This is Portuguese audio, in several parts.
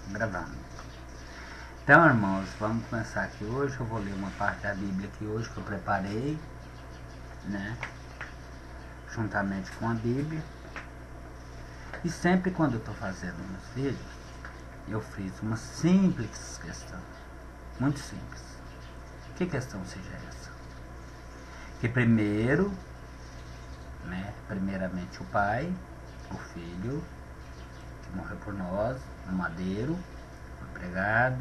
gravando. Então, irmãos, vamos começar aqui hoje. Eu vou ler uma parte da Bíblia aqui hoje que eu preparei, né? Juntamente com a Bíblia. E sempre quando eu estou fazendo meus vídeos, eu fiz uma simples questão. Muito simples. Que questão seja essa? Que primeiro, né? Primeiramente o Pai, o Filho, que morreu por nós, no madeiro, foi pregado,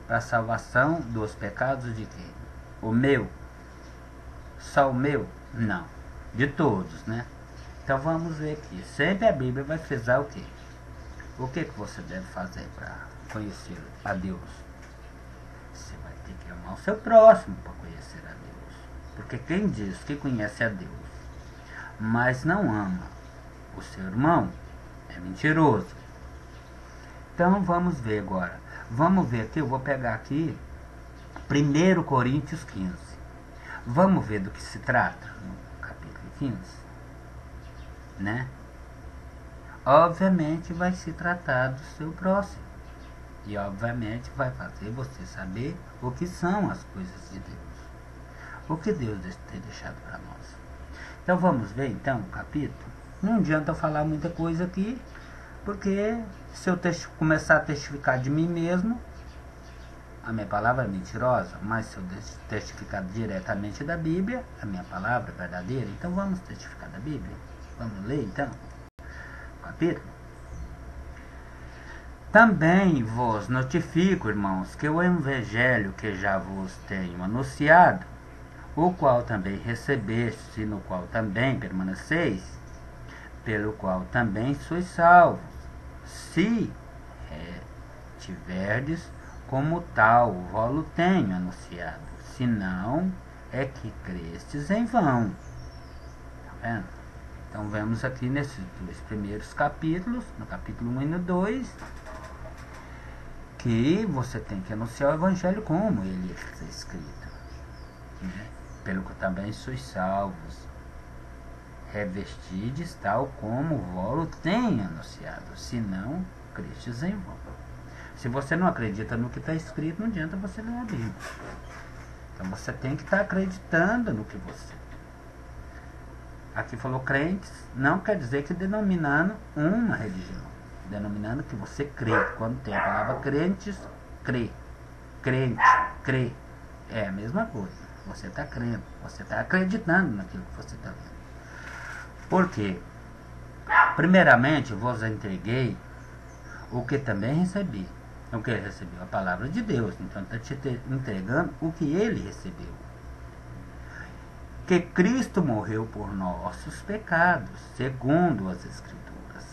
para a salvação dos pecados de quem? O meu? Só o meu? Não. De todos, né? Então vamos ver aqui. Sempre a Bíblia vai frisar o quê? O que você deve fazer para conhecer a Deus? Você vai ter que amar o seu próximo para conhecer a Deus. Porque quem diz que conhece a Deus, mas não ama o seu irmão, é mentiroso. Então vamos ver agora. Vamos ver aqui, eu vou pegar aqui 1 Coríntios 15. Vamos ver do que se trata no capítulo 15, né? Obviamente vai se tratar do seu próximo. E obviamente vai fazer você saber o que são as coisas de Deus. O que Deus tem deixado para nós. Então vamos ver então o capítulo. Não adianta eu falar muita coisa aqui, porque se eu começar a testificar de mim mesmo, a minha palavra é mentirosa, mas se eu testificar diretamente da Bíblia, a minha palavra é verdadeira. Então vamos testificar da Bíblia. Vamos ler então o capítulo. Também vos notifico, irmãos, que o evangelho que já vos tenho anunciado, o qual também recebeste, e no qual também permaneceis, pelo qual também sois salvos, se tiverdes como tal vos tenho anunciado, senão é que crestes em vão. Tá vendo? Então vemos aqui nesses dois primeiros capítulos, no capítulo 1 e no 2, que você tem que anunciar o evangelho como ele está escrito, né? Pelo que também sois salvos, revestides tal como vos tenho anunciado, senão crestes em vão. Se você não acredita no que está escrito, não adianta você ler a Bíblia. Então você tem que estar acreditando no que você. Aqui falou crentes, não quer dizer que denominando uma religião. Denominando que você crê. Quando tem a palavra crentes, crê. Crente, crê. É a mesma coisa. Você está crendo. Você está acreditando naquilo que você está lendo. Por quê? Primeiramente, vos entreguei o que também recebi. O que ele recebeu? A palavra de Deus. Então está te entregando o que ele recebeu. Que Cristo morreu por nossos pecados, segundo as Escrituras.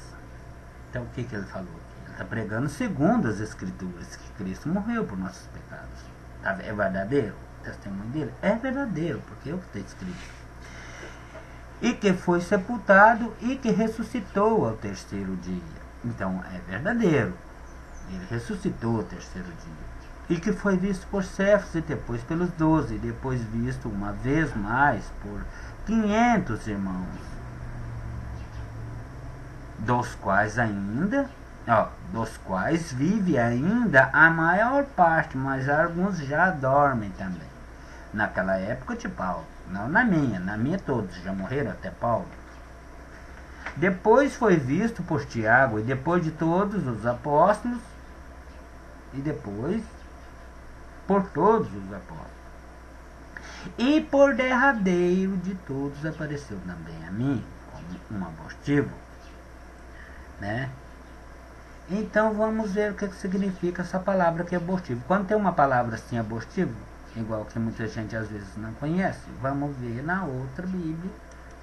Então o que ele falou aqui? Ele está pregando segundo as Escrituras, que Cristo morreu por nossos pecados. É verdadeiro o testemunho dele? É verdadeiro, porque é o que está escrito. E que foi sepultado e que ressuscitou ao terceiro dia. Então é verdadeiro. Ele ressuscitou ao terceiro dia. E que foi visto por Cefas e depois pelos 12, e depois visto uma vez mais por 500 irmãos, dos quais vive ainda a maior parte, mas alguns já dormem também. Naquela época de Paulo, não na minha todos já morreram, até Paulo. Depois foi visto por Tiago, e depois de todos os apóstolos, e depois por todos os apóstolos. E por derradeiro de todos apareceu também a mim, como um abortivo, né? Então vamos ver o que significa essa palavra que é abortivo. Quando tem uma palavra assim, abortivo, igual que muita gente às vezes não conhece, vamos ver na outra Bíblia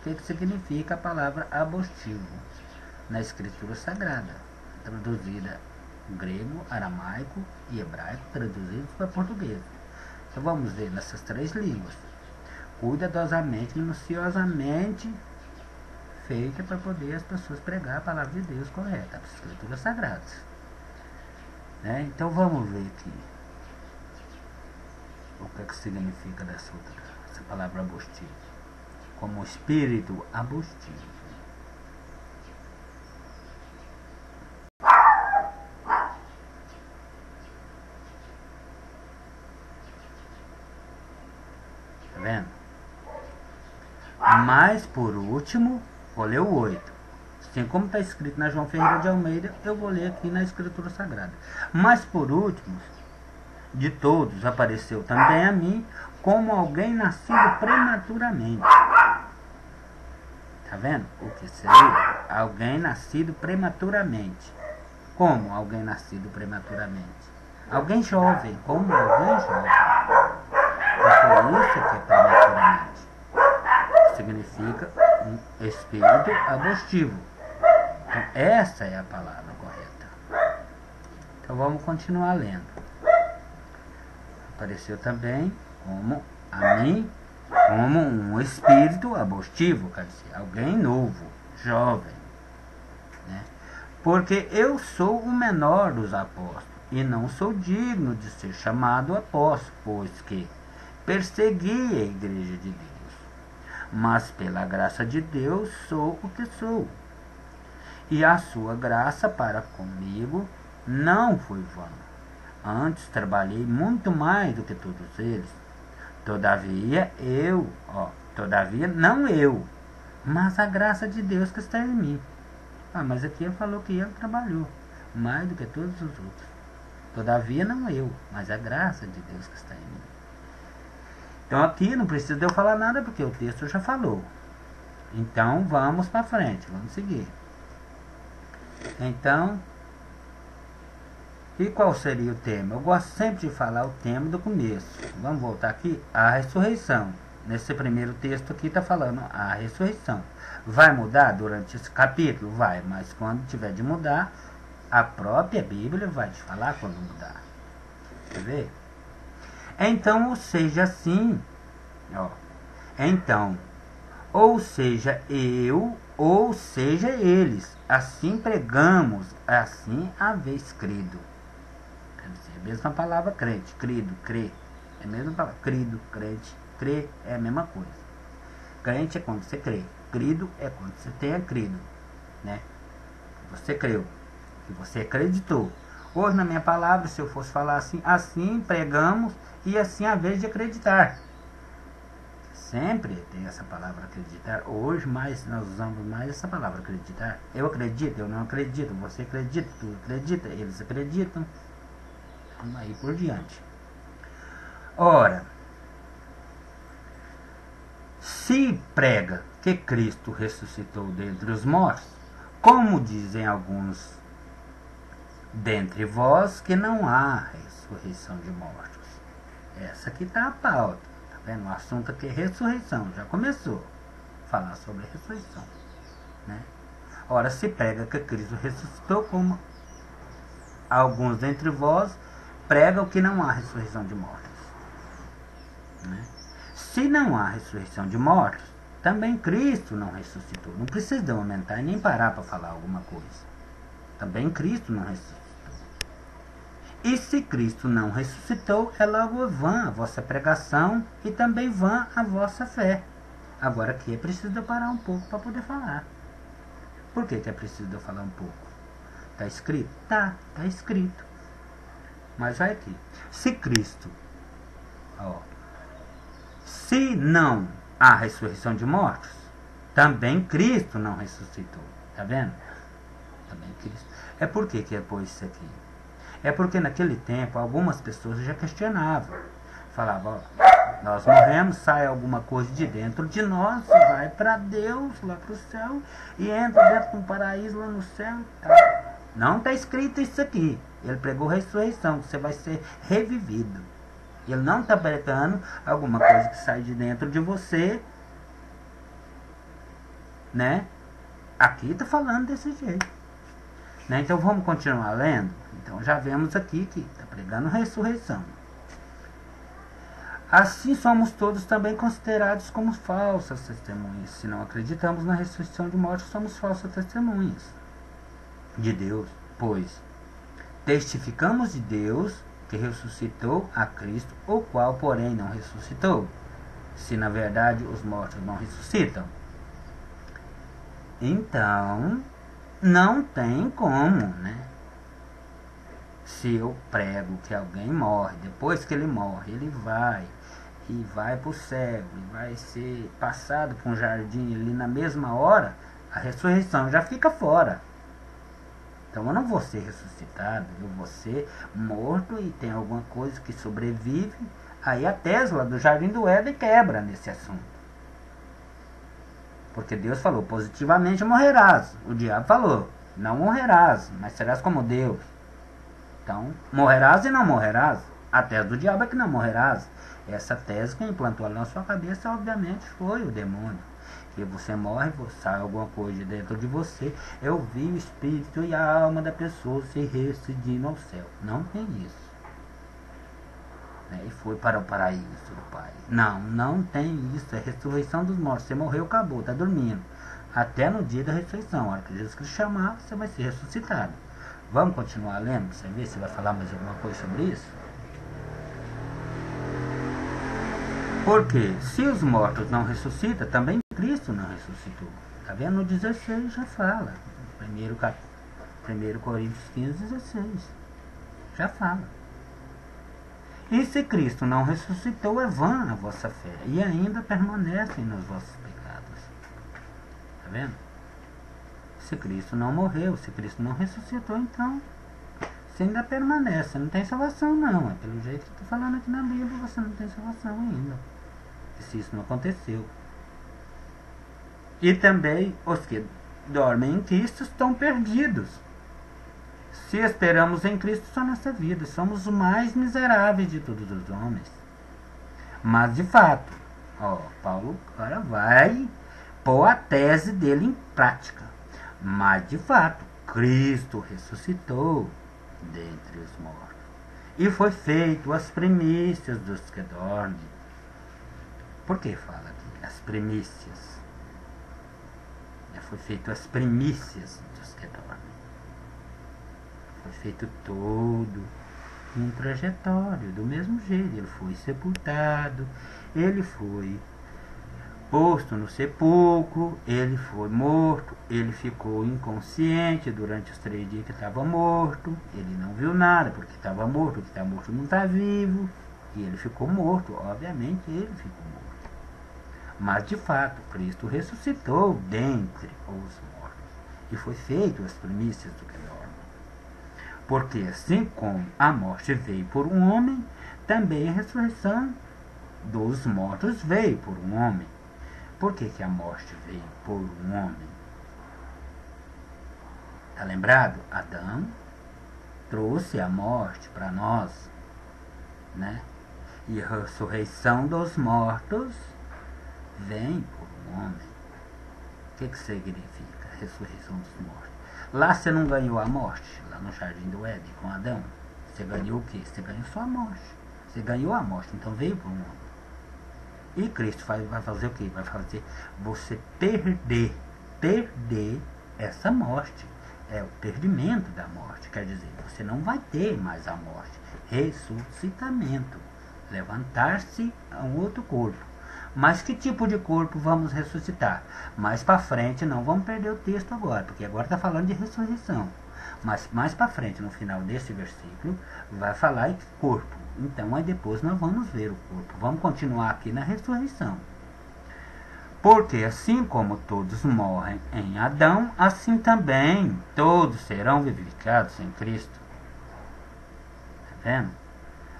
o que significa a palavra abortivo, na Escritura Sagrada, traduzida grego, aramaico e hebraico, traduzidos para português. Então vamos ver nessas três línguas. Cuidadosamente, minuciosamente feita para poder as pessoas pregar a palavra de Deus correta, as Escrituras Sagradas. Né? Então vamos ver aqui o que significa essa palavra abortivo. Como espírito abortivo. Mas por último, vou ler o 8. Assim como está escrito na João Ferreira de Almeida, eu vou ler aqui na Escritura Sagrada. Mas por último, de todos apareceu também a mim como alguém nascido prematuramente. Tá vendo? O que seria? Alguém nascido prematuramente. Como alguém nascido prematuramente? Alguém jovem, como alguém jovem. Por isso que é prematuramente. Significa um espírito adotivo. Então, essa é a palavra correta. Então vamos continuar lendo. Apareceu também como a mim, como um espírito adotivo, quer dizer, alguém novo, jovem, né? Porque eu sou o menor dos apóstolos e não sou digno de ser chamado apóstolo, pois que persegui a igreja de Deus. Mas pela graça de Deus sou o que sou. E a sua graça para comigo não foi vã. Antes trabalhei muito mais do que todos eles. Todavia não eu, mas a graça de Deus que está em mim. Mas aqui ele falou que ele trabalhou mais do que todos os outros. Todavia não eu, mas a graça de Deus que está em mim. Então aqui não precisa de eu falar nada, porque o texto já falou. Então vamos para frente, vamos seguir. Então, e qual seria o tema? Eu gosto sempre de falar o tema do começo. Vamos voltar aqui. A ressurreição. Nesse primeiro texto aqui está falando a ressurreição. Vai mudar durante esse capítulo? Vai, mas quando tiver de mudar, a própria Bíblia vai te falar quando mudar. Quer ver? Então, ou seja assim, então, ou seja eu, ou seja eles, assim pregamos, assim haveis crido. Quer dizer, é a mesma palavra crente, crido, crer, é a mesma palavra, crido, crente, crer é a mesma coisa. Crente é quando você crê, crido é quando você tenha crido, né? Você creu, que você acreditou. Hoje na minha palavra, se eu fosse falar assim, assim pregamos e assim a vez de acreditar. Sempre tem essa palavra acreditar. Hoje mais nós usamos mais essa palavra acreditar. Eu acredito, eu não acredito, você acredita, tu acredita, eles acreditam. Aí por diante. Ora, se prega que Cristo ressuscitou dentre os mortos, como dizem alguns dentre vós que não há ressurreição de mortos. Essa aqui está a pauta. Tá vendo? O assunto aqui é ressurreição. Já começou a falar sobre a ressurreição, né? Ora, se prega que Cristo ressuscitou, como alguns dentre vós pregam que não há ressurreição de mortos, né? Se não há ressurreição de mortos, também Cristo não ressuscitou. Não precisa aumentar e nem parar para falar alguma coisa. Também Cristo não ressuscitou. E se Cristo não ressuscitou, é logo vã a vossa pregação e também vã a vossa fé. Agora aqui é preciso eu parar um pouco para poder falar. Por que é preciso eu falar um pouco? Está escrito? Tá escrito. Mas vai aqui. Se Cristo, se não há ressurreição de mortos, também Cristo não ressuscitou. Tá vendo? Também Cristo. É por que é pôs isso aqui? É porque naquele tempo algumas pessoas já questionavam. Falavam, nós morremos, sai alguma coisa de dentro de nós, vai para Deus, lá para o céu, e entra dentro de um paraíso lá no céu. Não está escrito isso aqui. Ele pregou ressurreição, você vai ser revivido. Ele não está pregando alguma coisa que sai de dentro de você, né? Aqui está falando desse jeito, né? Então vamos continuar lendo. Então já vemos aqui que está pregando ressurreição. Assim somos todos também considerados como falsas testemunhas. Se não acreditamos na ressurreição de mortos, somos falsas testemunhas de Deus, pois testificamos de Deus que ressuscitou a Cristo, o qual porém não ressuscitou. Se na verdade os mortos não ressuscitam, então não tem como, né? Se eu prego que alguém morre, depois que ele morre, ele vai e vai para o céu, e vai ser passado para um jardim ali na mesma hora, a ressurreição já fica fora. Então eu não vou ser ressuscitado, eu vou ser morto e tem alguma coisa que sobrevive. Aí a Tesla do Jardim do Éden quebra nesse assunto. Porque Deus falou, positivamente morrerás. O diabo falou, não morrerás, mas serás como Deus. Então, morrerás e não morrerás. A tese do diabo é que não morrerás. Essa tese que implantou ali na sua cabeça, obviamente, foi o demônio. Que você morre, sai alguma coisa dentro de você. Eu vi o espírito e a alma da pessoa se residindo ao céu. Não tem isso. E foi para o paraíso do Pai. Não, não tem isso. É ressurreição dos mortos. Você morreu, acabou, está dormindo. Até no dia da ressurreição. A hora que Jesus Cristo chamar, você vai ser ressuscitado. Vamos continuar lendo? Você vê se vai falar mais alguma coisa sobre isso? Porque se os mortos não ressuscitam, também Cristo não ressuscitou. Está vendo? No 16 já fala. 1 Coríntios 15, 16. Já fala. E se Cristo não ressuscitou, é vã a vossa fé, e ainda permanecem nos vossos pecados. Está vendo? Se Cristo não morreu, se Cristo não ressuscitou, então você ainda permanece. Não tem salvação, não. É pelo jeito que estou falando aqui na Bíblia, você não tem salvação ainda. E se isso não aconteceu. E também os que dormem em Cristo estão perdidos. Se esperamos em Cristo só nessa vida, somos os mais miseráveis de todos os homens. Mas de fato, Paulo agora vai pôr a tese dele em prática. Mas de fato, Cristo ressuscitou dentre os mortos. E foi feito as primícias dos que dormem. Por que fala aqui? As primícias. Foi feito as primícias dos que dormem. Foi feito todo um trajetório, do mesmo jeito. Ele foi sepultado, ele foi posto no sepulcro, ele foi morto, ele ficou inconsciente durante os 3 dias que estava morto, ele não viu nada porque estava morto, o que está morto não está vivo, e ele ficou morto, obviamente ele ficou morto. Mas de fato, Cristo ressuscitou dentre os mortos, e foi feito as primícias do que dorme. Porque assim como a morte veio por um homem, também a ressurreição dos mortos veio por um homem. Por que a morte veio por um homem? Está lembrado? Adão trouxe a morte para nós, né? E a ressurreição dos mortos vem por um homem. O que significa a ressurreição dos mortos? Lá você não ganhou a morte, lá no Jardim do Éden com Adão. Você ganhou o quê? Você ganhou só a morte. Você ganhou a morte, então veio por um homem. E Cristo vai fazer o quê? Vai fazer você perder essa morte. É o perdimento da morte. Quer dizer, você não vai ter mais a morte. Ressuscitamento. Levantar-se a um outro corpo. Mas que tipo de corpo vamos ressuscitar? Mais para frente, não vamos perder o texto agora, porque agora está falando de ressurreição. Mas mais para frente, no final desse versículo, vai falar em corpo. Então, aí depois nós vamos ver o corpo. Vamos continuar aqui na ressurreição. Porque assim como todos morrem em Adão, assim também todos serão vivificados em Cristo. Está vendo?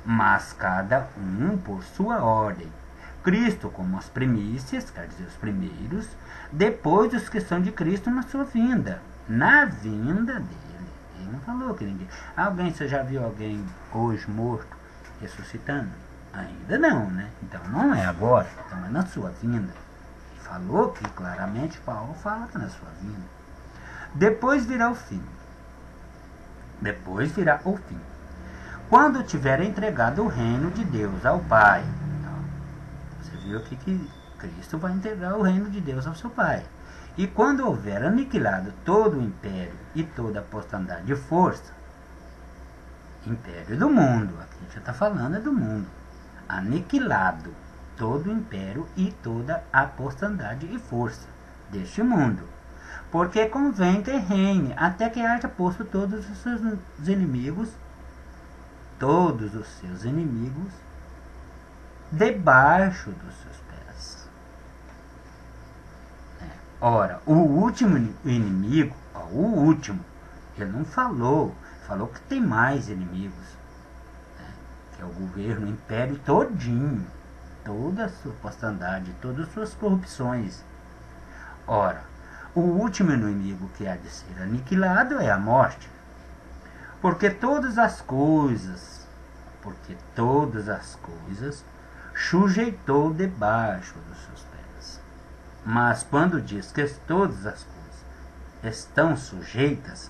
Mas cada um por sua ordem. Cristo como as primícias, quer dizer, os primeiros, depois os que são de Cristo na sua vinda. Na vinda dele. Ele não falou que ninguém... Você já viu alguém hoje morto ressuscitando? Ainda não, né? Então não é agora, então é na sua vinda. Falou que claramente Paulo fala que é na sua vinda. Depois virá o fim. Depois virá o fim. Quando tiver entregado o reino de Deus ao Pai. Então, você viu aqui que Cristo vai entregar o reino de Deus ao seu Pai. E quando houver aniquilado todo o império e toda a potestade de força, império do mundo, aqui já está falando é do mundo, aniquilado todo o império e toda a potestade e força deste mundo, porque convém que reine até que haja posto todos os seus inimigos debaixo dos seus pés. Ora, o último inimigo, o último, ele não falou que tem mais inimigos, que é o governo, o império todinho, toda a sua postandade, todas as suas corrupções. Ora, o último inimigo que há de ser aniquilado é a morte. Porque todas as coisas sujeitou debaixo dos seus pés. Mas quando diz que todas as coisas estão sujeitas,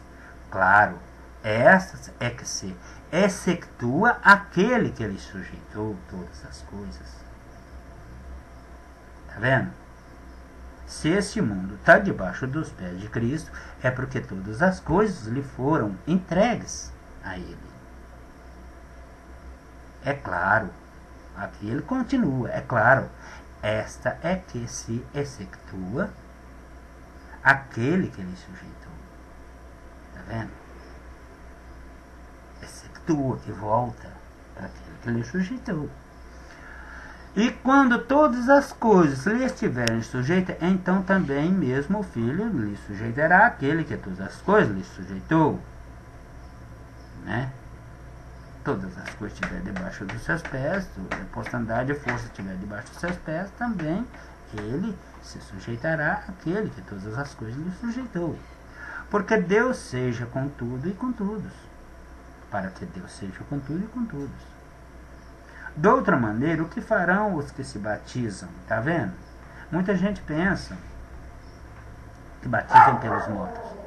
claro, essas é que se executa aquele que lhe sujeitou todas as coisas. Tá vendo? Se este mundo está debaixo dos pés de Cristo, é porque todas as coisas lhe foram entregues a Ele. É claro, aqui ele continua, é claro, esta é que se executa aquele que lhe sujeitou. Está vendo? Executa, que volta para aquele que lhe sujeitou. E quando todas as coisas lhe estiverem sujeitas, então também mesmo o Filho lhe sujeitará aquele que todas as coisas lhe sujeitou. Né? Todas as coisas estiverem debaixo dos seus pés, a postandade e a força estiver debaixo dos seus pés, também ele se sujeitará àquele que todas as coisas lhe sujeitou. Porque Deus seja com tudo e com todos. Para que Deus seja com tudo e com todos. De outra maneira, o que farão os que se batizam? Está vendo? Muita gente pensa que batizam pelos mortos.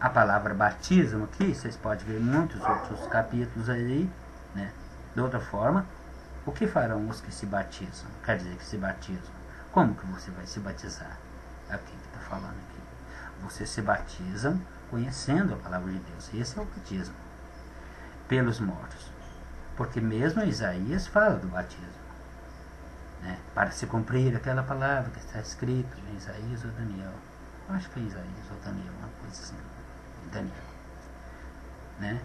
A palavra batismo aqui, vocês podem ver muitos outros capítulos aí, né? De outra forma, o que farão os que se batizam? Quer dizer que se batizam. Como que você vai se batizar? Aqui que está falando aqui. Vocês se batizam conhecendo a palavra de Deus. Esse é o batismo. Pelos mortos. Porque mesmo Isaías fala do batismo, né? Para se cumprir aquela palavra que está escrito em Isaías ou Daniel. Acho que é Isaías ou Daniel, uma coisa assim. Daniel, né?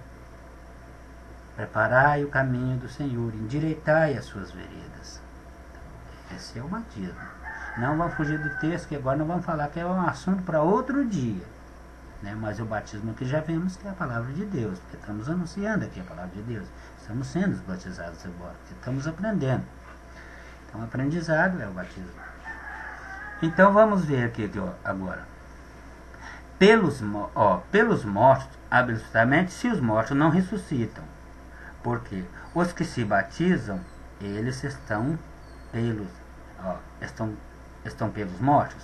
Preparai o caminho do Senhor, endireitai as suas veredas. Então, esse é o batismo. Não vamos fugir do texto, que agora não vamos falar, que é um assunto para outro dia, né? Mas o batismo que já vimos que é a palavra de Deus, porque estamos anunciando aqui a palavra de Deus. Estamos sendo batizados agora, porque estamos aprendendo. Então, o aprendizado é o batismo. Então, vamos ver aqui agora. Pelos mortos, absolutamente, se os mortos não ressuscitam. Porque os que se batizam, eles estão pelos mortos.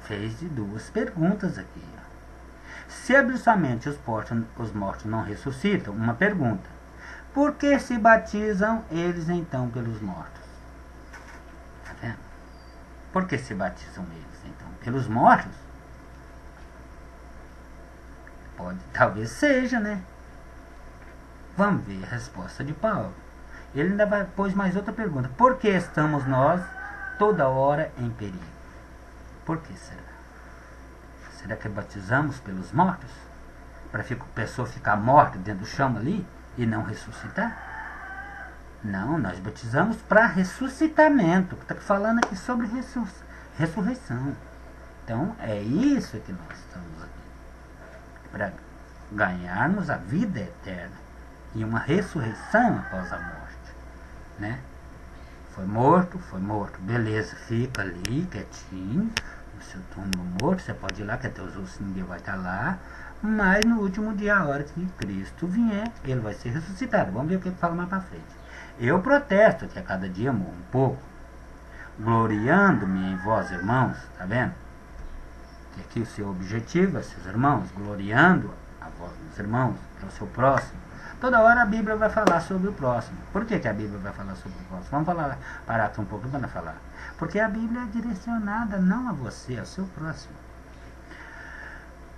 Fez de duas perguntas aqui. Se absolutamente os mortos não ressuscitam, uma pergunta. Por que se batizam eles então pelos mortos? Está vendo? Por que se batizam eles então? Pelos mortos? Talvez seja, né? Vamos ver a resposta de Paulo. Ele ainda pôs mais outra pergunta. Por que estamos nós toda hora em perigo? Por que será? Será que batizamos pelos mortos? Para a pessoa ficar morta dentro do chão ali e não ressuscitar? Não, nós batizamos para ressuscitamento. Está falando aqui sobre ressurreição. Então, é isso que nós estamos aqui. Para ganharmos a vida eterna e uma ressurreição após a morte, né? Foi morto, beleza, fica ali quietinho no seu túmulo morto, você pode ir lá que até os ossos ninguém vai estar lá, mas no último dia, a hora que Cristo vier, ele vai ser ressuscitado. Vamos ver o que ele fala mais para frente. Eu protesto que a cada dia morro um pouco, gloriando-me em vós, irmãos, tá vendo? Que aqui o seu objetivo é seus irmãos, gloriando a vós, meus irmãos, é o seu próximo. Toda hora a Bíblia vai falar sobre o próximo. Por que a Bíblia vai falar sobre o próximo? Vamos parar aqui um pouco para falar. Porque a Bíblia é direcionada não a você, ao seu próximo.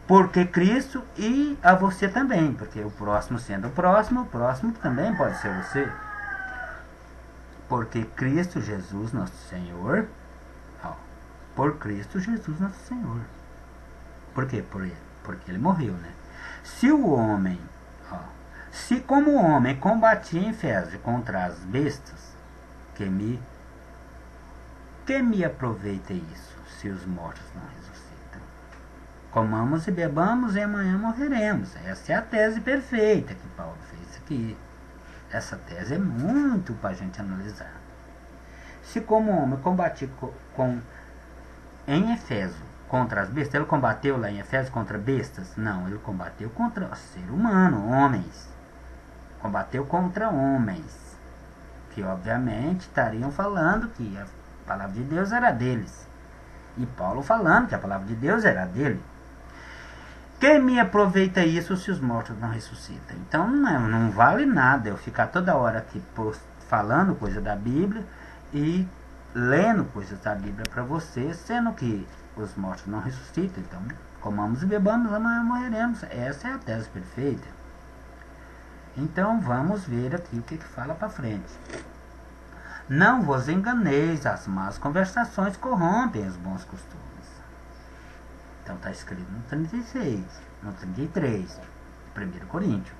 Porque Cristo e a você também. Porque o próximo sendo o próximo também pode ser você. Porque Cristo Jesus, nosso Senhor, por Cristo Jesus, nosso Senhor. Por quê? Porque ele morreu, né? Se o homem Se como homem combati em Éfeso contra as bestas, que me aproveita isso, se os mortos não ressuscitam? Comamos e bebamos e amanhã morreremos. Essa é a tese perfeita que Paulo fez aqui. Essa tese é muito para a gente analisar. Se como homem combati em Éfeso contra as bestas, ele combateu lá em Éfeso contra bestas? Não, ele combateu contra o ser humano, homens. Combateu contra homens, que obviamente estariam falando que a palavra de Deus era deles. E Paulo falando que a palavra de Deus era dele. Quem me aproveita isso se os mortos não ressuscitam? Então não vale nada eu ficar toda hora aqui falando coisa da Bíblia e lendo coisas da Bíblia para você, sendo que os mortos não ressuscitam. Então, comamos e bebamos, amanhã morreremos. Essa é a tese perfeita. Então, vamos ver aqui o que fala para frente. Não vos enganeis, as más conversações corrompem os bons costumes. Então está escrito no 36, no 33, 1 Coríntios.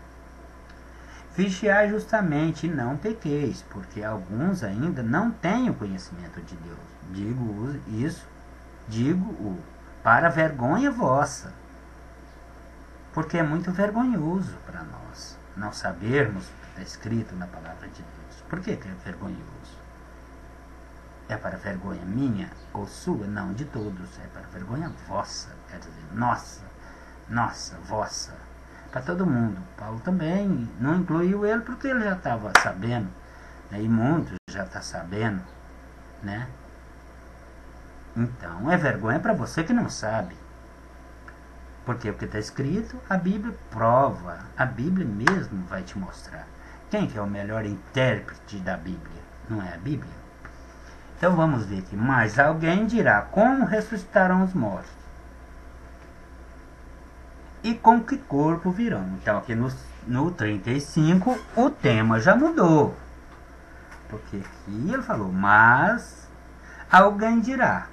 Vigiai justamente e não pequeis, porque alguns ainda não têm o conhecimento de Deus. Digo para vergonha vossa, porque é muito vergonhoso para nós não sabermos o que está escrito na palavra de Deus. Por que é vergonhoso? É para vergonha minha ou sua? Não, de todos. É para vergonha vossa. Quer dizer, nossa, vossa. Para todo mundo. Paulo também não incluiu ele porque ele já estava sabendo, né? E muitos já estão sabendo, né? Então, é vergonha para você que não sabe. Porque o que está escrito, a Bíblia prova. A Bíblia mesmo vai te mostrar. Quem que é o melhor intérprete da Bíblia? Não é a Bíblia? Então vamos ver aqui. Mas alguém dirá, como ressuscitarão os mortos? E com que corpo virão? Então aqui no 35 o tema já mudou. Porque aqui ele falou, mas alguém dirá.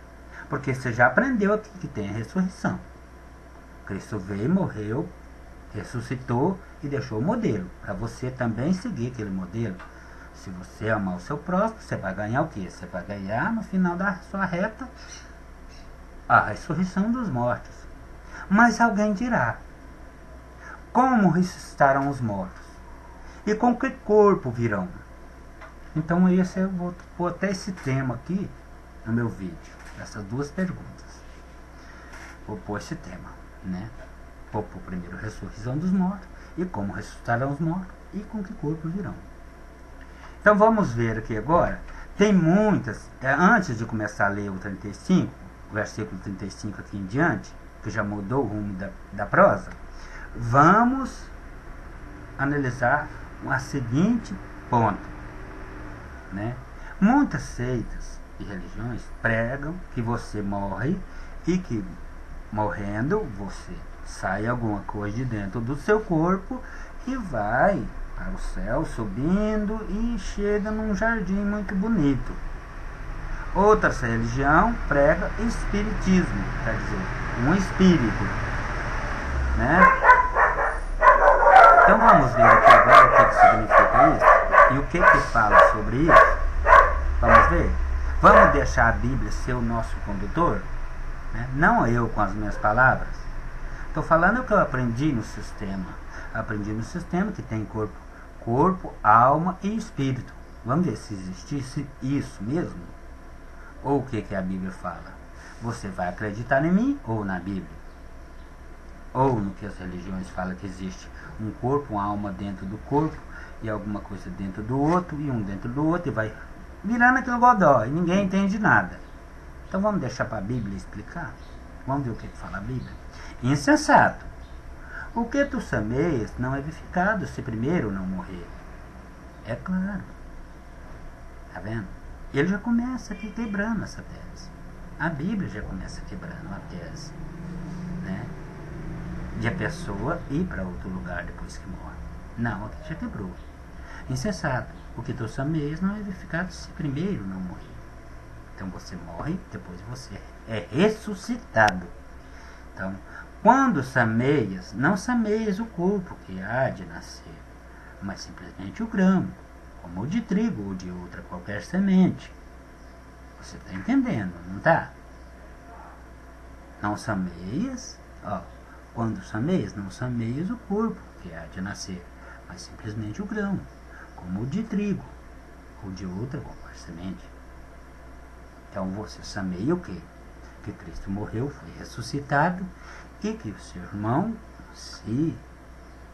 Porque você já aprendeu aqui que tem a ressurreição. Cristo veio, morreu, ressuscitou e deixou o modelo. Para você também seguir aquele modelo. Se você amar o seu próximo, você vai ganhar o quê? Você vai ganhar no final da sua reta a ressurreição dos mortos. Mas alguém dirá, como ressuscitarão os mortos? E com que corpo virão? Então eu vou pôr até esse tema aqui no meu vídeo. Essas duas perguntas. Vou pôr esse tema, né? Vou pôr primeiro a ressurreição dos mortos. E como ressuscitarão os mortos? E com que corpo virão? Então vamos ver aqui agora. Tem muitas, antes de começar a ler o 35, o versículo 35 aqui em diante, que já mudou o rumo da prosa, vamos analisar o seguinte ponto, né? Muitas seitas e religiões pregam que você morre e que morrendo você sai alguma coisa de dentro do seu corpo e vai para o céu subindo e chega num jardim muito bonito. Outra religião prega espiritismo, quer dizer, um espírito, né? Então vamos ver aqui agora o que significa isso e o que fala sobre isso. Vamos ver? Vamos deixar a Bíblia ser o nosso condutor, né? Não eu com as minhas palavras. Estou falando o que eu aprendi no sistema. Aprendi no sistema que tem corpo, alma e espírito. Vamos ver se existisse isso mesmo. Ou o que a Bíblia fala. Você vai acreditar em mim ou na Bíblia? Ou no que as religiões falam que existe um corpo, uma alma dentro do corpo e alguma coisa dentro do outro e um dentro do outro e vai virando aquele godó e ninguém entende nada. Então vamos deixar para a Bíblia explicar? Vamos ver o que fala a Bíblia? Insensato. O que tu semeias não é edificado se primeiro não morrer. É claro. Tá vendo? Ele já começa aqui quebrando essa tese. A Bíblia já começa quebrando a tese, né? De a pessoa ir para outro lugar depois que morre. Não, aqui já quebrou. Insensato. O que tu semeias não é edificado se primeiro não morrer. Então você morre, depois você é ressuscitado. Então, quando semeias, não semeias o corpo que há de nascer, mas simplesmente o grão, como o de trigo ou de outra qualquer semente. Você está entendendo, não está? Não sameias, quando sameias, não sameias o corpo que há de nascer, mas simplesmente o grão, como o de trigo ou de outra qualquer semente. Então você sameia o quê? Que Cristo morreu, foi ressuscitado e que o seu irmão, se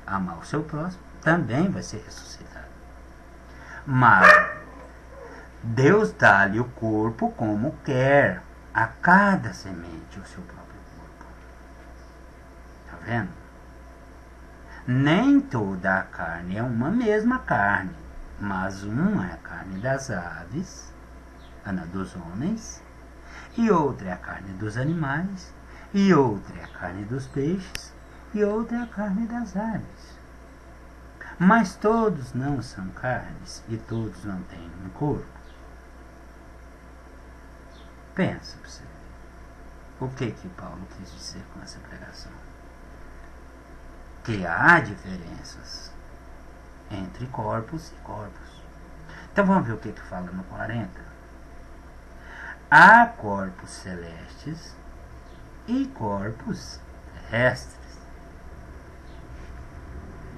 amar o seu próximo, também vai ser ressuscitado. Mas Deus dá-lhe o corpo como quer, a cada semente o seu próprio corpo. Está vendo? Nem toda a carne é uma mesma carne, mas uma é a carne das aves, dos homens, e outra é a carne dos animais, e outra é a carne dos peixes, e outra é a carne das aves. Mas todos não são carnes, e todos não têm um corpo. Pensa para você. O que Paulo quis dizer com essa pregação? Que há diferenças entre corpos e corpos. Então vamos ver o que fala no 40. Há corpos celestes e corpos terrestres.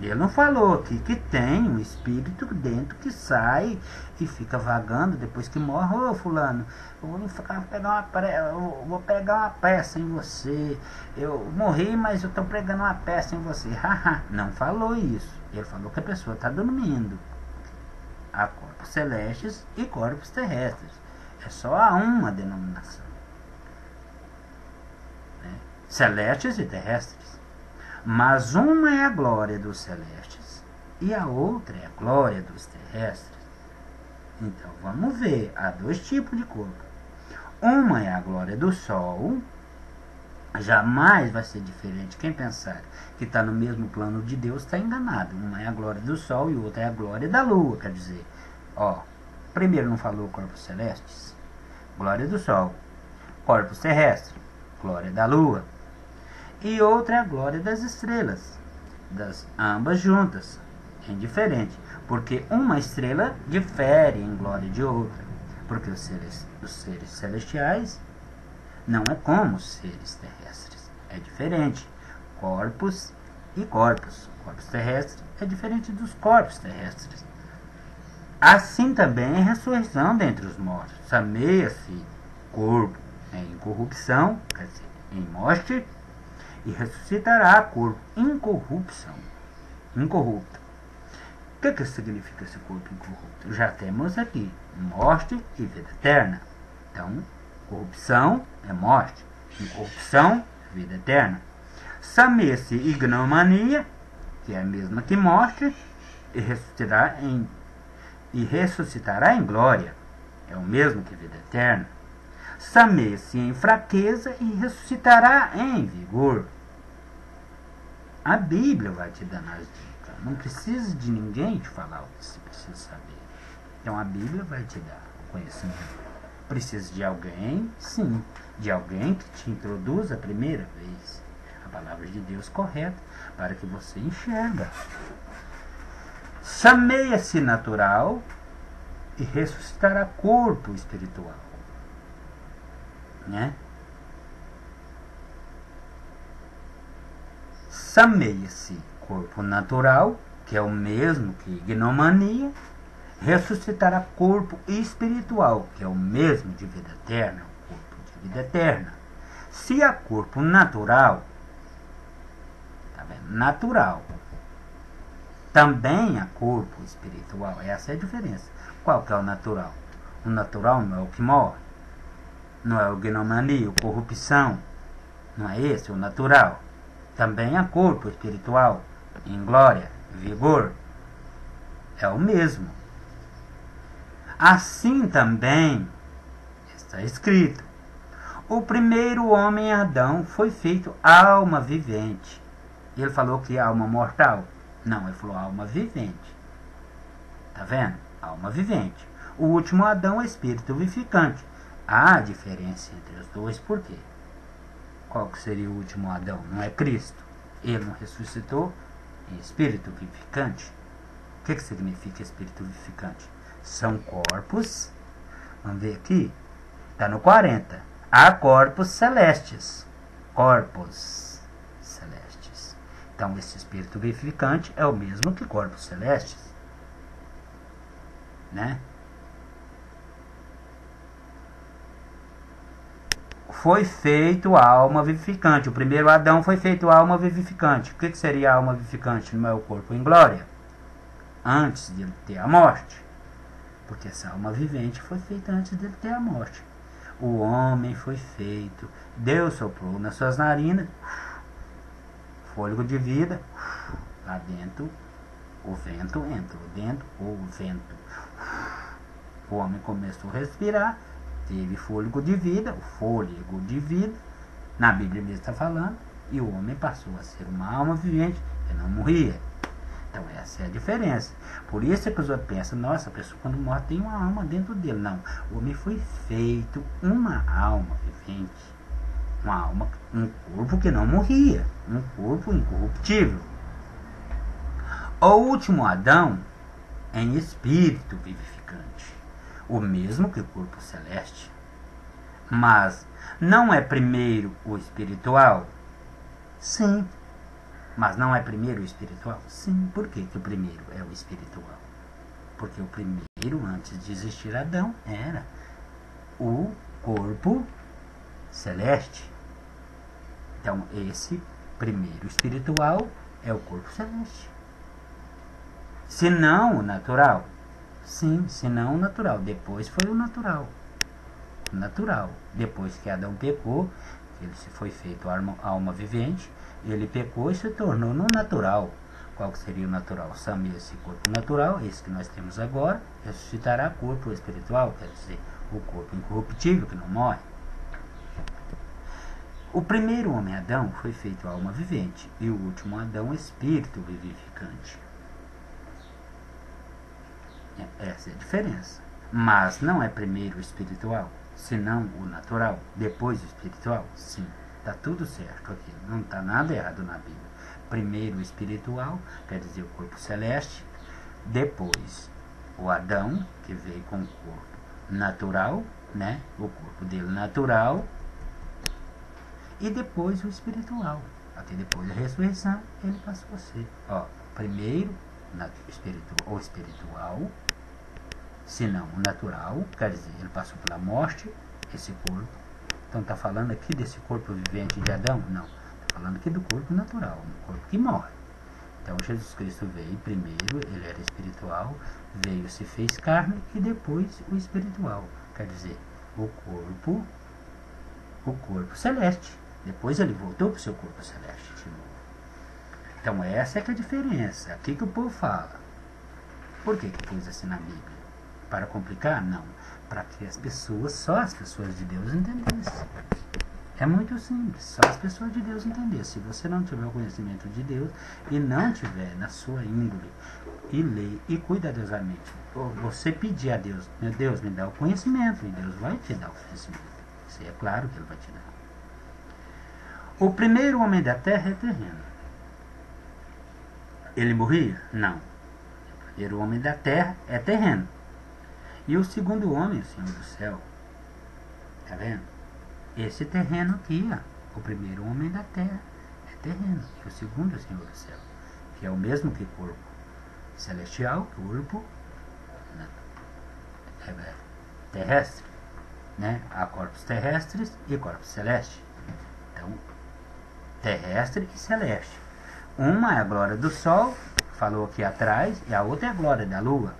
Ele não falou aqui que tem um espírito dentro que sai e fica vagando depois que morre. Ô fulano, eu vou pegar uma peça em você. Eu morri, mas eu estou pregando uma peça em você. Não falou isso. Ele falou que a pessoa está dormindo. Há corpos celestes e corpos terrestres. É só há uma denominação, né? Celestes e terrestres. Mas uma é a glória dos celestes e a outra é a glória dos terrestres. Então vamos ver, há dois tipos de corpo. Uma é a glória do sol, jamais vai ser diferente. Quem pensar que está no mesmo plano de Deus está enganado. Uma é a glória do sol e outra é a glória da lua. Quer dizer, primeiro não falou corpos celestes? Glória do sol. Corpos terrestres, glória da lua. E outra é a glória das estrelas, ambas juntas, é indiferente, porque uma estrela difere em glória de outra, porque os seres celestiais não é como os seres terrestres, é diferente, corpos e corpos terrestres é diferente dos corpos terrestres. Assim também é a ressurreição dentre os mortos, sameia-se corpo em incorrupção, quer dizer, em morte, e ressuscitará corpo incorrupto. O que significa esse corpo incorrupto? Já temos aqui morte e vida eterna. Então, corrupção é morte, incorrupção é vida eterna. Sameia-se ignomania, que é a mesma que morte, e ressuscitará em glória, é o mesmo que vida eterna. Sameia-se em fraqueza e ressuscitará em vigor. A Bíblia vai te dando as dicas. Não precisa de ninguém te falar o que você precisa saber. Então a Bíblia vai te dar o conhecimento. Precisa de alguém, sim, de alguém que te introduza a primeira vez a palavra de Deus correta, para que você enxerga. Sameia-se natural e ressuscitará corpo espiritual. Né? Sameia-se corpo natural, que é o mesmo que ignomania, ressuscitará corpo espiritual, que é o mesmo de vida eterna, corpo de vida eterna. Se há corpo natural, tá vendo? Natural, também há corpo espiritual. Essa é a diferença. Qual que é o natural? O natural não é o que morre, não é o ignomania, a corrupção, não é esse o natural. Também há corpo espiritual, em glória, vigor, é o mesmo. Assim também está escrito: o primeiro homem, Adão, foi feito alma vivente. E ele falou que alma mortal? Não, ele falou alma vivente. Tá vendo? Alma vivente. O último Adão é espírito vivificante. Há diferença entre os dois, por quê? Qual que seria o último Adão? Não é Cristo? Ele não ressuscitou em espírito vivificante? O que significa espírito vivificante? São corpos, vamos ver aqui, está no 40. Há corpos celestes. Corpos celestes. Então, esse espírito vivificante é o mesmo que corpos celestes. Né? Foi feito a alma vivificante. O primeiro Adão foi feito a alma vivificante. O que seria a alma vivificante? Não é o corpo em glória? Antes de ele ter a morte. Porque essa alma vivente foi feita antes dele ter a morte. O homem foi feito. Deus soprou nas suas narinas. Fôlego de vida. Lá dentro, o vento entrou dentro, o vento. O homem começou a respirar. Teve fôlego de vida. O fôlego de vida, na Bíblia mesmo está falando. E o homem passou a ser uma alma vivente que não morria. Então essa é a diferença. Por isso é que os outros pensam, nossa, a pessoa quando morre tem uma alma dentro dele. Não, o homem foi feito uma alma vivente. Uma alma, um corpo que não morria. Um corpo incorruptível. O último Adão em espírito vivificante. O mesmo que o corpo celeste. Mas não é primeiro o espiritual? Sim. Mas não é primeiro o espiritual? Sim. Por que o primeiro é o espiritual? Porque o primeiro, antes de existir Adão, era o corpo celeste. Então, esse primeiro espiritual é o corpo celeste. Se não o natural? Sim, se não o natural. Depois foi o natural. O natural. Depois que Adão pecou, ele foi feito alma vivente, ele pecou e se tornou no natural. Qual que seria o natural? Esse corpo natural, esse que nós temos agora, ressuscitará corpo espiritual, quer dizer, o corpo incorruptível que não morre. O primeiro homem Adão foi feito alma vivente e o último Adão espírito vivificante. Essa é a diferença. Mas não é primeiro o espiritual, senão o natural, depois o espiritual? Sim. Está tudo certo aqui, não está nada errado na Bíblia. Primeiro o espiritual, quer dizer o corpo celeste, depois o Adão, que veio com o corpo natural, né? O corpo dele natural, e depois o espiritual. Até depois da ressurreição, ele passou a ser. Primeiro o espiritual, se não o natural, quer dizer, ele passou pela morte, esse corpo. Então está falando aqui desse corpo vivente de Adão? Não. Está falando aqui do corpo natural, um corpo que morre. Então Jesus Cristo veio primeiro, ele era espiritual, veio, se fez carne e depois o espiritual. Quer dizer, o corpo celeste. Depois ele voltou para o seu corpo celeste de novo. Então essa é que é a diferença. Aqui que o povo fala. Por que pôs assim na Bíblia? Para complicar? Não. Para que só as pessoas de Deus entendessem. É muito simples, só as pessoas de Deus entendessem. Se você não tiver o conhecimento de Deus e não tiver na sua índole e ler e cuidadosamente, você pedir a Deus, meu Deus, me dá o conhecimento, e Deus vai te dar o conhecimento. Isso é claro que Ele vai te dar. O primeiro homem da terra é terreno. Ele morria? Não. O primeiro homem da terra é terreno. E o segundo homem, o Senhor do céu. Está vendo? Esse terreno aqui, o primeiro homem da terra é terreno. E o segundo é o Senhor do céu. Que é o mesmo que corpo celestial, corpo terrestre. Né? Há corpos terrestres e corpos celestes. Então, terrestre e celeste. Uma é a glória do sol, falou aqui atrás, e a outra é a glória da lua.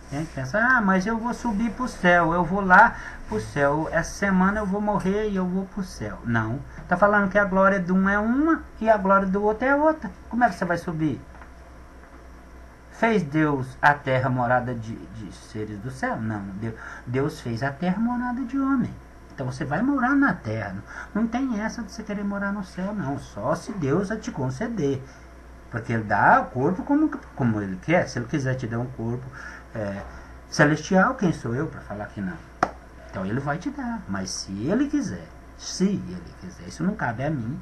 Tem gente pensa, mas eu vou subir para o céu, eu vou lá para o céu, essa semana eu vou morrer e eu vou para o céu. Não, está falando que a glória de um é uma e a glória do outro é outra. Como é que você vai subir? Fez Deus a terra morada de seres do céu? Não, Deus fez a terra morada de homem. Então você vai morar na terra. Não tem essa de você querer morar no céu, não. Só se Deus a te conceder. Porque Ele dá o corpo como Ele quer. Se Ele quiser te dar um corpo celestial, quem sou eu para falar que não? Então Ele vai te dar. Mas se Ele quiser, isso não cabe a mim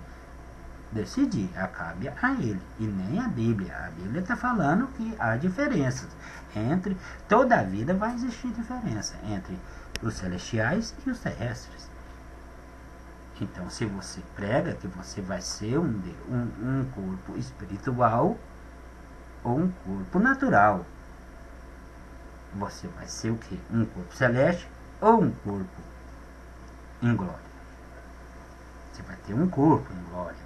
decidir, cabe a ele, e nem a Bíblia. A Bíblia está falando que há diferenças entre, toda a vida vai existir diferença entre os celestiais e os terrestres. Então, se você prega que você vai ser um corpo espiritual ou um corpo natural, você vai ser o quê? Um corpo celeste ou um corpo em glória? Você vai ter um corpo em glória,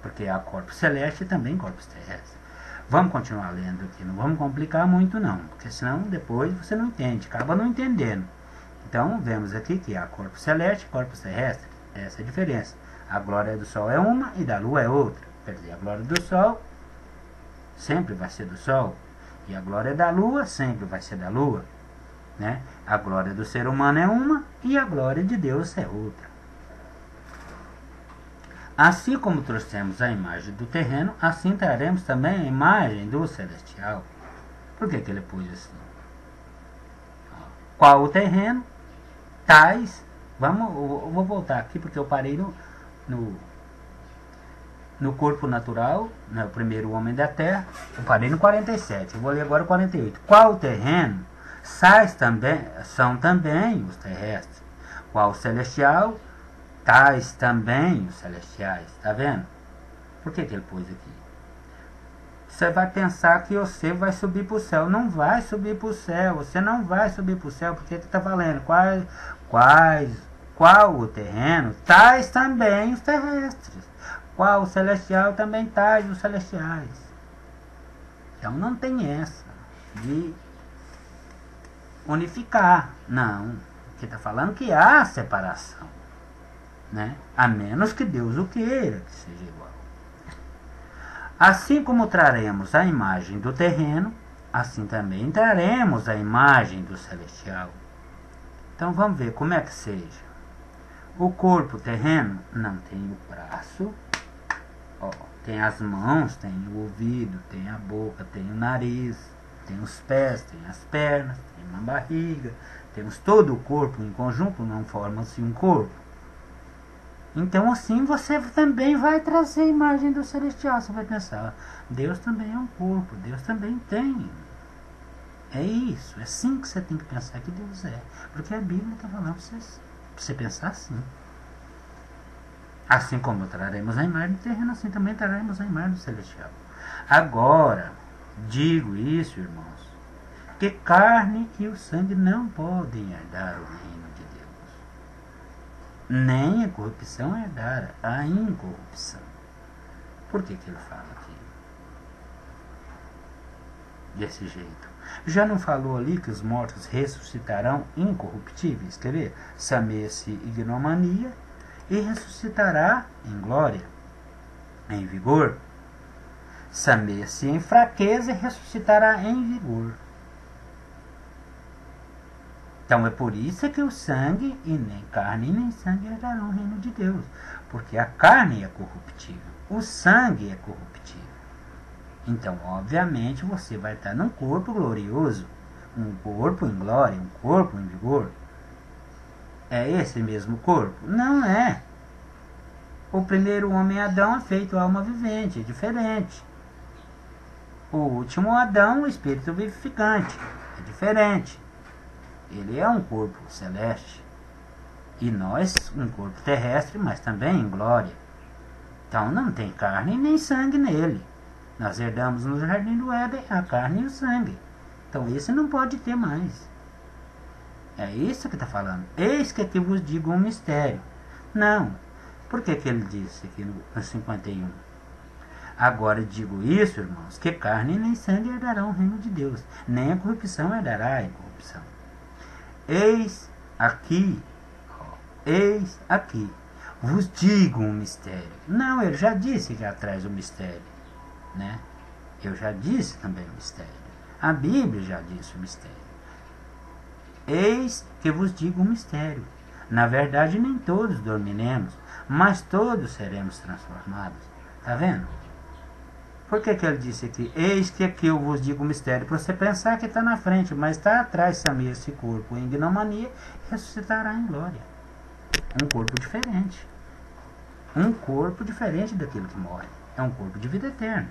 porque há corpos celestes e também corpos terrestres. Vamos continuar lendo aqui, não vamos complicar muito não, porque senão depois você não entende, acaba não entendendo. Então, vemos aqui que há corpo celeste e corpos terrestres. Essa é a diferença. A glória do sol é uma e da lua é outra. Quer dizer, a glória do sol sempre vai ser do sol, e a glória da lua sempre vai ser da lua, né? A glória do ser humano é uma e a glória de Deus é outra. Assim como trouxemos a imagem do terreno, assim traremos também a imagem do celestial. Por que ele pôs assim? Qual o terreno? Tais. Eu vou voltar aqui porque eu parei no corpo natural, né, o primeiro homem da terra. Eu parei no 47, eu vou ler agora o 48. Qual o terreno? São também os terrestres. Qual o celestial? Tais também os celestiais. Está vendo? Por que ele pôs aqui? Você vai pensar que você vai subir para o céu. Não vai subir para o céu. Você não vai subir para o céu. Porque está falando qual o terreno? Tais também os terrestres. Qual o celestial? Também tais os celestiais. Então não tem essa de unificar. Não. Porque está falando que há separação, né? A menos que Deus o queira que seja igual. Assim como traremos a imagem do terreno, assim também traremos a imagem do celestial. Então vamos ver como é que seja. O corpo terreno não tem o braço, tem as mãos, tem o ouvido, tem a boca, tem o nariz, tem os pés, tem as pernas, tem uma barriga, temos todo o corpo em conjunto, não forma-se um corpo. Então assim você também vai trazer a imagem do celestial. Você vai pensar, Deus também é um corpo, Deus também tem. É isso, é assim que você tem que pensar que Deus é. Porque a Bíblia está falando para você pensar assim. Assim como traremos a imagem do terreno, assim também traremos a imagem do celestial. Agora, digo isso, irmãos, que carne e o sangue não podem herdar o reino de Deus, nem a corrupção herdar a incorrupção. Por que ele fala aqui desse jeito? Já não falou ali que os mortos ressuscitarão incorruptíveis? Quer ver? Sameia-se ignomania e ressuscitará em glória, em vigor. Sameia-se em fraqueza e ressuscitará em vigor. Então é por isso que o sangue, e nem carne nem sangue herdarão o reino de Deus. Porque a carne é corruptível, o sangue é corruptível. Então, obviamente, você vai estar num corpo glorioso, um corpo em glória, um corpo em vigor. É esse mesmo corpo? Não é. O primeiro homem Adão é feito alma vivente, é diferente. O último Adão, o espírito vivificante, é diferente. Ele é um corpo celeste. E nós, um corpo terrestre, mas também em glória. Então não tem carne nem sangue nele. Nós herdamos no jardim do Éden a carne e o sangue. Então esse não pode ter mais. É isso que está falando. Eis que aqui vos digo um mistério. Não. Por que ele disse aqui no 51? Agora digo isso, irmãos, que carne nem sangue herdarão o reino de Deus, nem a corrupção herdará a incorrupção. Eis aqui, vos digo um mistério. Não, ele já disse que atrás o mistério, né? Eu já disse também o mistério. A Bíblia já disse o mistério. Eis que vos digo um mistério. Na verdade, nem todos dormiremos, mas todos seremos transformados. Está vendo? Por que ele disse aqui? Eis que aqui eu vos digo um mistério. Para você pensar que está na frente, mas está atrás também esse corpo em ignomania, ressuscitará em glória. Um corpo diferente. um corpo diferente daquilo que morre. É um corpo de vida eterna.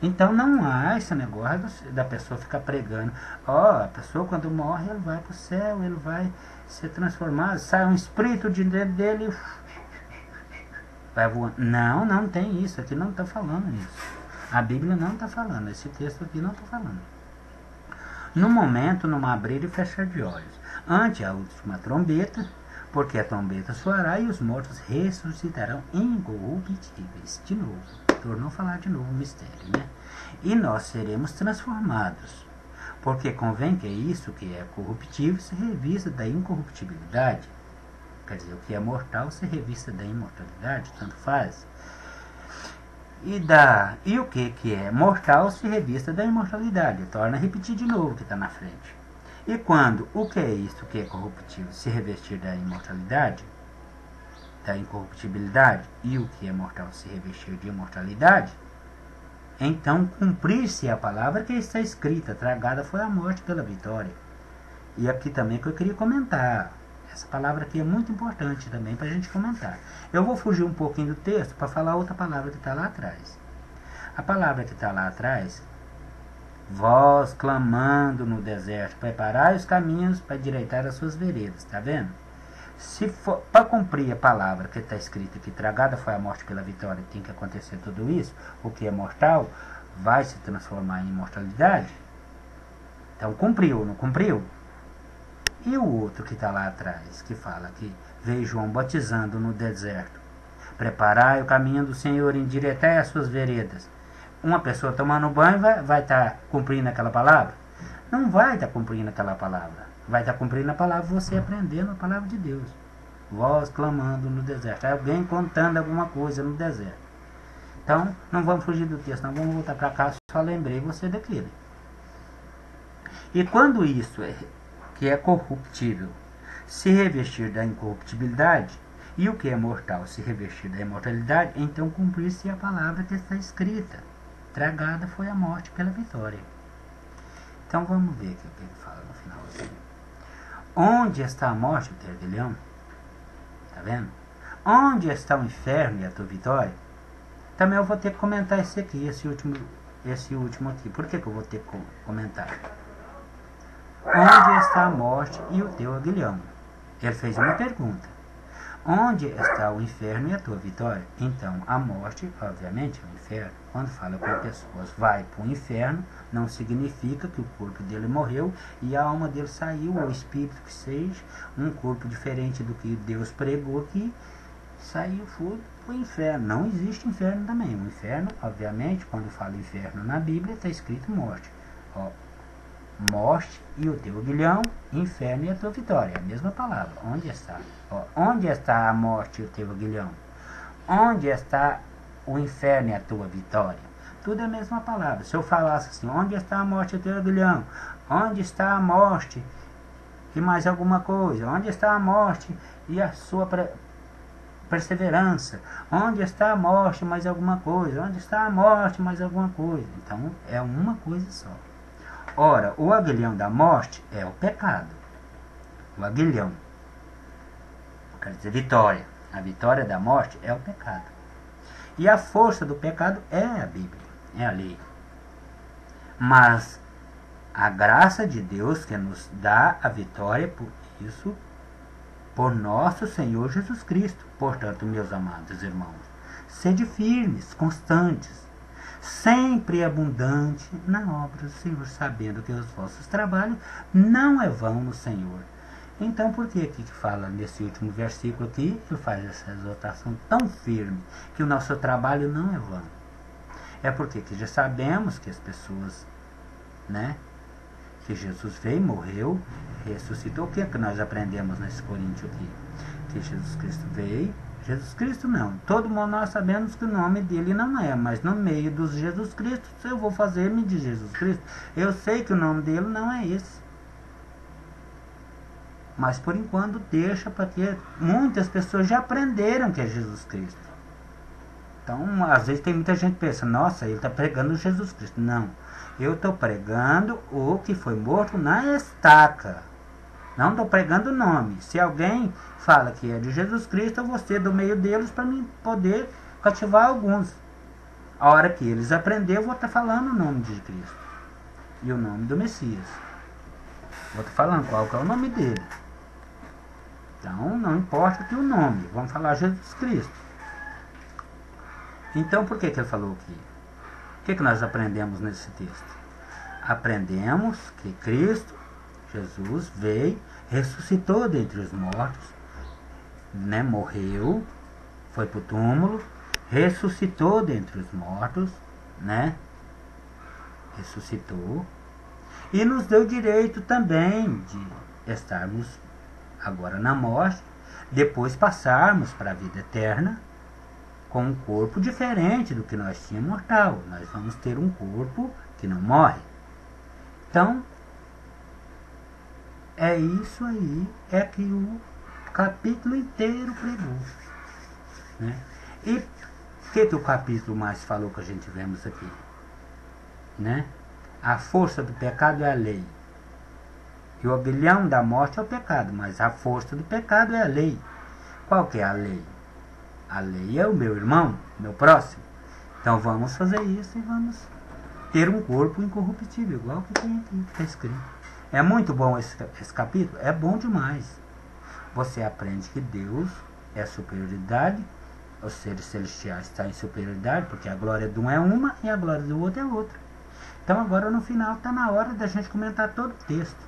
Então não há esse negócio da pessoa ficar pregando. A pessoa quando morre, ele vai para o céu, ele vai ser transformado, sai um espírito de dentro dele, vai voando. Não tem isso, aqui não está falando isso. A Bíblia não está falando, esse texto aqui não está falando. No momento, numa abrir e fechar de olhos, ante a última trombeta, porque a trombeta soará e os mortos ressuscitarão incorruptíveis. De novo, tornou a falar de novo o mistério, né? E nós seremos transformados, porque convém que isso que é corruptível se revista da incorruptibilidade. Quer dizer, o que é mortal se revista da imortalidade, tanto faz. E o que é mortal se revista da imortalidade. Torna a repetir de novo o que está na frente. E quando o que é isto que é corruptível se revestir da imortalidade, da incorruptibilidade, e o que é mortal se revestir de imortalidade, então cumprir-se a palavra que está escrita: tragada foi a morte pela vitória. E aqui também que eu queria comentar. Essa palavra aqui é muito importante também para a gente comentar. Eu vou fugir um pouquinho do texto para falar outra palavra que está lá atrás. A palavra que está lá atrás: vós clamando no deserto, preparai os caminhos para endireitar as suas veredas. Está vendo? Se for para cumprir a palavra que está escrita que tragada foi a morte pela vitória, tem que acontecer tudo isso. O que é mortal vai se transformar em imortalidade. Então cumpriu, não cumpriu? E o outro que está lá atrás, que fala que veio João batizando no deserto: preparai o caminho do Senhor, endireitai as suas veredas. Uma pessoa tomando banho vai estar cumprindo aquela palavra? Não vai estar cumprindo aquela palavra. Vai estar cumprindo a palavra você aprendendo a palavra de Deus. Vós clamando no deserto. Alguém contando alguma coisa no deserto. Então, não vamos fugir do texto, não vamos voltar para cá, só lembrei você daquele. E quando isso que é corruptível se revestir da incorruptibilidade, e o que é mortal se revestir da imortalidade, então cumprir-se a palavra que está escrita: tragada foi a morte pela vitória. Então vamos ver o que ele fala no finalzinho. Onde está a morte, o teu aguilhão? Está vendo? Onde está o inferno e a tua vitória? Também eu vou ter que comentar esse aqui, esse último aqui. Por que eu vou ter que comentar? Onde está a morte e o teu aguilhão? Ele fez uma pergunta. Onde está o inferno e a tua vitória? Então, a morte, obviamente, é o inferno. Quando fala com pessoas vai para o inferno, não significa que o corpo dele morreu e a alma dele saiu, ou o espírito que seja, um corpo diferente do que Deus pregou aqui, saiu para o inferno. Não existe inferno também. O inferno, obviamente, quando fala inferno na Bíblia, está escrito morte. Morte e o teu aguilhão, inferno e a tua vitória. É a mesma palavra. Onde está? Onde está a morte e o teu aguilhão? Onde está o inferno e a tua vitória? Tudo é a mesma palavra. Se eu falasse assim: onde está a morte e o teu aguilhão? Onde está a morte e mais alguma coisa? Onde está a morte e a sua perseverança? Onde está a morte mais alguma coisa? Onde está a morte mais alguma coisa? Então é uma coisa só. Ora, o aguilhão da morte é o pecado. O aguilhão quer dizer vitória. A vitória da morte é o pecado. E a força do pecado é a Bíblia, é a lei. Mas a graça de Deus que nos dá a vitória por isso, por nosso Senhor Jesus Cristo. Portanto, meus amados irmãos, sede firmes, constantes, sempre abundante na obra do Senhor, sabendo que os vossos trabalhos não é vão no Senhor. Então, por que aqui que fala nesse último versículo aqui, ele faz essa exortação tão firme, que o nosso trabalho não é vão? É porque que já sabemos que as pessoas, né, que Jesus veio, morreu, ressuscitou. O que é que nós aprendemos nesse Coríntios aqui? Que Jesus Cristo veio. Jesus Cristo não. Todo mundo nós sabemos que o nome dele não é, mas no meio dos Jesus Cristo, se eu vou fazer-me de Jesus Cristo, eu sei que o nome dele não é esse. Mas por enquanto deixa, porque muitas pessoas já aprenderam que é Jesus Cristo. Então, às vezes tem muita gente que pensa: nossa, ele está pregando Jesus Cristo. Não, eu estou pregando o que foi morto na estaca. Não estou pregando o nome. Se alguém fala que é de Jesus Cristo, eu vou ser do meio deles para mim poder cativar alguns. A hora que eles aprenderem, eu vou estar falando o nome de Cristo e o nome do Messias. Vou estar falando qual que é o nome dele. Então, não importa que o nome. Vamos falar Jesus Cristo. Então, por que ele falou aqui? O que nós aprendemos nesse texto? Aprendemos que Cristo, Jesus, veio, ressuscitou dentre os mortos, né? Morreu, foi para o túmulo, ressuscitou dentre os mortos, né? Ressuscitou. E nos deu direito também de estarmos agora na morte, depois passarmos para a vida eterna, com um corpo diferente do que nós tínhamos mortal. Nós vamos ter um corpo que não morre. Então, é isso aí, é que o capítulo inteiro pregou. Né? E o que o capítulo mais falou que a gente vemos aqui? Né? A força do pecado é a lei. E o aguilhão da morte é o pecado, mas a força do pecado é a lei. Qual que é a lei? A lei é o meu irmão, meu próximo. Então vamos fazer isso e vamos ter um corpo incorruptível, igual que tem aqui, está escrito. É muito bom esse capítulo? É bom demais. Você aprende que Deus é a superioridade, os seres celestiais estão em superioridade, porque a glória de um é uma e a glória do outro é outra. Então agora no final está na hora da gente comentar todo o texto.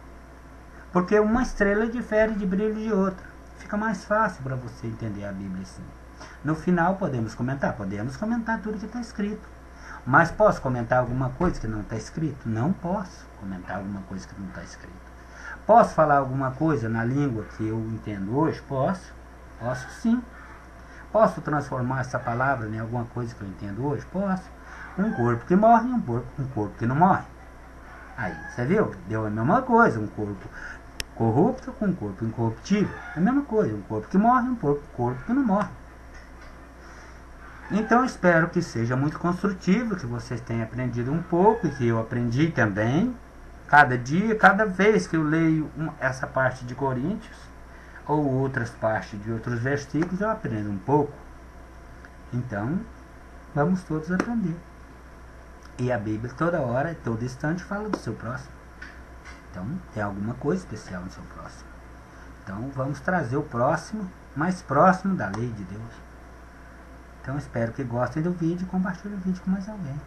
Porque uma estrela difere de brilho de outra. Fica mais fácil para você entender a Bíblia assim. No final podemos comentar tudo que está escrito. Mas posso comentar alguma coisa que não está escrito? Não posso comentar alguma coisa que não está escrito. Posso falar alguma coisa na língua que eu entendo hoje? Posso. Posso sim. Posso transformar essa palavra em alguma coisa que eu entendo hoje? Posso. Um corpo que morre e um corpo que não morre. Aí, você viu? Deu a mesma coisa. Um corpo corrupto com um corpo incorruptível. É a mesma coisa. Um corpo que morre e um corpo que não morre. Então espero que seja muito construtivo, que vocês tenham aprendido um pouco e que eu aprendi também. Cada dia, cada vez que eu leio essa parte de Coríntios ou outras partes de outros versículos, eu aprendo um pouco. Então, vamos todos aprender. E a Bíblia toda hora, todo instante fala do seu próximo. Então, tem alguma coisa especial no seu próximo. Então, vamos trazer o próximo, mais próximo da lei de Deus. Então espero que gostem do vídeo e compartilhem o vídeo com mais alguém.